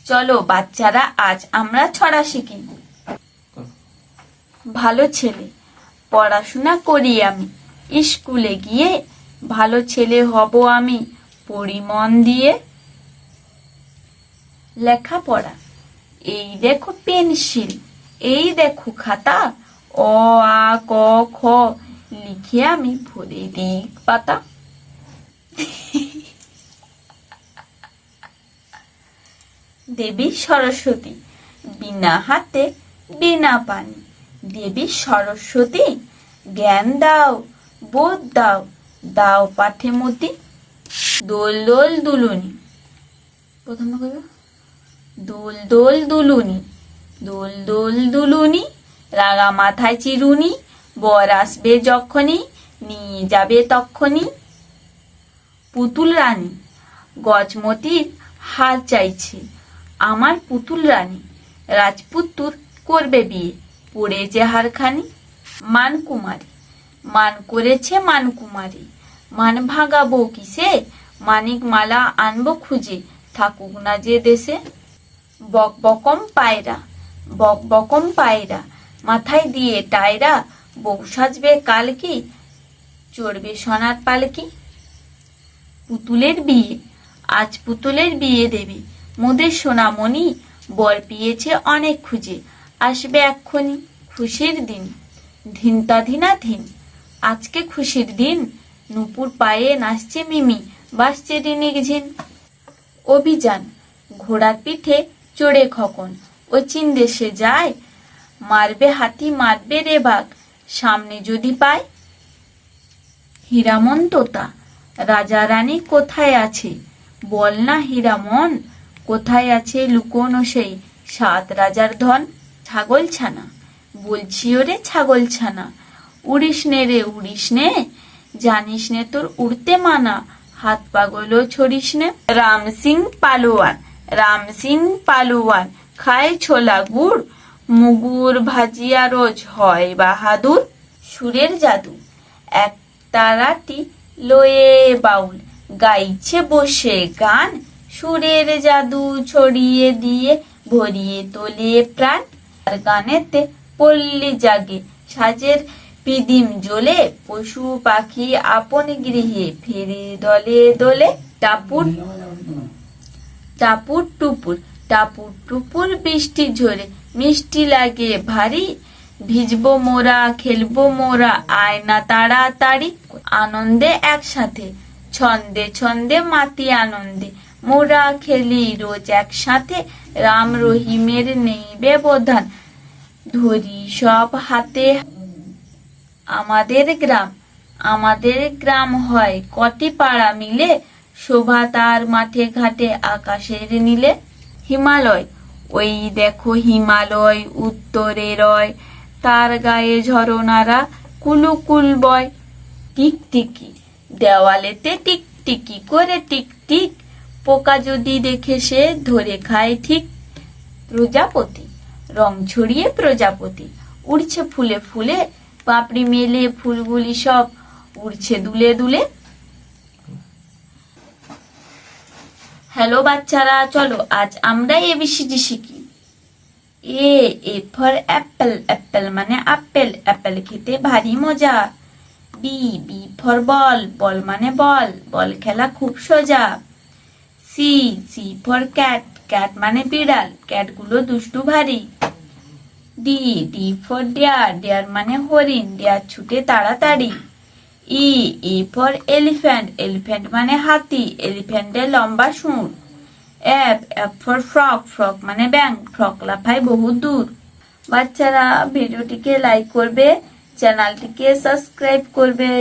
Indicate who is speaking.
Speaker 1: চলো বাচ্চারা, আজ আমরা ছড়া শিখি। ভালো ছেলে, পড়াশোনা করি আমি, স্কুলে গিয়ে ভালো ছেলে হব আমি, পড়ি মন দিয়ে। লেখাপড়া, এই দেখো পেন্সিল, এই দেখো খাতা, অ আ ক খ লিখে আমি ভরে দিই পাতা। দেবী সরস্বতী, বিনা হাতে বিনা পানি, দেবী সরস্বতী জ্ঞান দাও, বোধ দাও, দাও পাঠে মতি। দোল দোল দুলুনি, প্রথমে কইব দোল দোল দুলুনি, দোল দোল দুলুনি, রাগা মাথায় চিরুনি, বর আসবে যখনই, নিয়ে যাবে তক্ষণি। পুতুল রানী, গজমতির হার চাইছে আমার পুতুল রানী, রাজপুত্তুর করবে বিয়ে, পড়েছে হারখানি। মানকুমারী, মান করেছে মানকুমারী, মান ভাগাবো কিসে, মানিক মালা আনবো খুঁজে, থাকুক না যে দেশে। বকবকম পায়রা, বকবকম পায়রা, মাথায় দিয়ে টায়রা, বউ সাজবে কাল কি, চড়বে সোনার পালকি। পুতুলের বিয়ে, আজ পুতুলের বিয়ে দেবে, মোদের সোনামণি, বর পেয়েছে অনেক খুঁজে, আসবে এক্ষুনি। খুশির দিন, ধিনতা ধিনা ধিন, আজকে খুশির দিন, নুপুর পায়ে নাচছে মিমি, বাসছে রিনিক ঝিন। অভিযান, ঘোড়ার পিঠে চড়ে খকন, ও চীন দেশে যায়, মারবে হাতি মারবে রে বাঘ, সামনে যদি পায়। হীরামন তোতা, রাজা রানী কোথায় আছে, বল না হীরামন, কোথায় আছে লুকোনো সেই 7 রাজার ধন। ছাগল ছানা, বলছি ওরে ছাগল ছানা, উড়িস নে রে উড়িস নে, জানিস নে তোর উড়তে মানা, হাত পাগলও ছড়িস নে। রাম সিং পালোয়ান, রাম সিং পালোয়ান, খায় ছোলা গুড়, মুগুর ভাজিয়া রোজ হয় বাহাদুর। সুরের জাদু, এক তারাটি লয়ে বাউল, গাইছে বসে গান, সুরের জাদু ছড়িয়ে দিয়ে ভরিয়ে তোলে প্রাণ। আর গানেতে পল্লী জাগে, সাজের পিদিম জ্বলে, পশু পাখি আপন গৃহে ফেরে দলে দলে। টাপুর টাপুর টুপুর, টাপুর টুপুর বৃষ্টি ঝরে, মিষ্টি লাগে ভারী, ভিজবো মোরা খেলবো মোরা, আয় না তাড়াতাড়ি। আনন্দে একসাথে, ছন্দে ছন্দে মাতি আনন্দে, মোরা খেলি রোজ একসাথে, রাম রহিমের নেই ব্যবধান, ধরি সব হাতে। আমাদের গ্রাম হয় কটি পাড়া মিলে, শোভা তার মাঠে ঘাটে আকাশের নীলে। হিমালয়, ওই দেখো হিমালয় উত্তরে রয়, তার গায়ে ঝরনারা কুলুকুল বয়। টিকটিকি, দেওয়ালেতে টিকটিকি করে টিকটিক, পোকা যদি দেখে সে ধরে খায় ঠিক। প্রজাপতি, রং ছড়িয়ে প্রজাপতি, উড়ছে ফুলে ফুলে, পাপড়ি মেলে ফুলগুলি সব উড়ছে দুলে দুলে। হ্যালো বাচ্চারা, চলো আজ আমরা এবিসিডি শিখি। এ ফর অ্যাপেল, অ্যাপেল মানে আপেল, অ্যাপেল খেতে ভারী মজা। বি ফর বল, বল মানে বল, বল খেলা খুব সোজা। সি ফর ক্যাট, ক্যাট মানে বিড়াল, ক্যাটগুলো দুষ্টু ভারী। ডি ফর ডিয়ার, ডিয়ার মানে হরিণ, ডিয়ার ছুটে তাড়াতাড়ি। ই ফর এলিফ্যান্ট, এলিফ্যান্ট মানে হাতি, এলিফ্যান্টের লম্বা সুর। এফ ফর ফ্রক, ফ্রক মানে ব্যাঙ, ফ্রক লাফায় বহু দূর। বাচ্চারা ভিডিওটিকে লাইক করবে, চ্যানেলটিকে সাবস্ক্রাইব করবে।